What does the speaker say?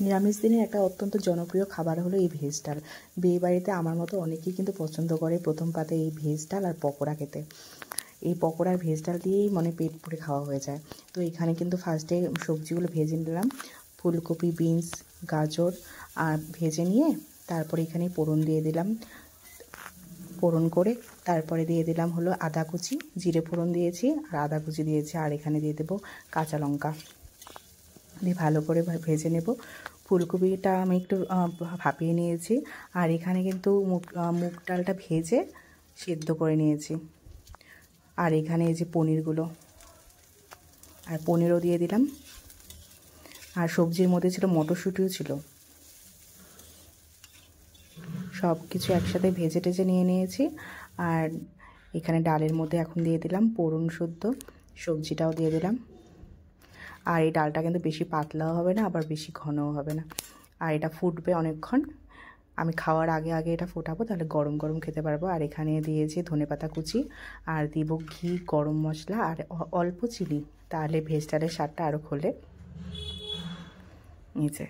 নিরামিষ দিনের একটা অত্যন্ত জনপ্রিয় খাবার হলো এই ভেজ ডাল। বিয়েবাড়িতে আমার মতো অনেকেই কিন্তু পছন্দ করে প্রথম পাতে এই ভেজ ডাল আর পকোড়া খেতে। এই পকোড়া আর ভেজ ডাল দিয়েই মানে পেট ভরে খাওয়া হয়ে যায়। তো এখানে কিন্তু ফার্স্টে সবজিগুলো ভেজে নিলাম, ফুলকপি, বিনস, গাজর আর ভেজে নিয়ে তারপরে এখানে ফোড়ন দিয়ে দিলাম। ফোড়ন করে তারপরে দিয়ে দিলাম হলো আদা কুচি, জিরে ফোড়ন দিয়েছি আর আদা কুচি দিয়েছি, আর এখানে দিয়ে দেবো কাঁচা লঙ্কা দিয়ে ভালো করে ভেজে নেব। ফুলকপিটা আমি একটু ভাপিয়ে নিয়েছি, আর এখানে কিন্তু মুগ ডালটা ভেজে সেদ্ধ করে নিয়েছি। আর এখানে এই যে পনিরগুলো, আর পনিরও দিয়ে দিলাম। আর সবজির মধ্যে ছিল মটরশুঁটিও ছিল। সব কিছু একসাথে ভেজে টেজে নিয়ে নিয়েছি। আর এখানে ডালের মধ্যে এখন দিয়ে দিলাম ফোড়ন শুদ্ধ, সবজিটাও দিয়ে দিলাম। আর এই ডালটা কিন্তু বেশি পাতলাও হবে না, আবার বেশি ঘনও হবে না। আর এটা ফুটবে অনেকক্ষণ। আমি খাওয়ার আগে আগে এটা ফোটাবো, তাহলে গরম গরম খেতে পারবো। আর এখানে দিয়েছি ধনেপাতা কুচি, আর দিব ঘি, গরম মশলা আর অল্প চিনি, তাহলে ভেজ ডালের স্বাদটা আরও খোলে। নিচে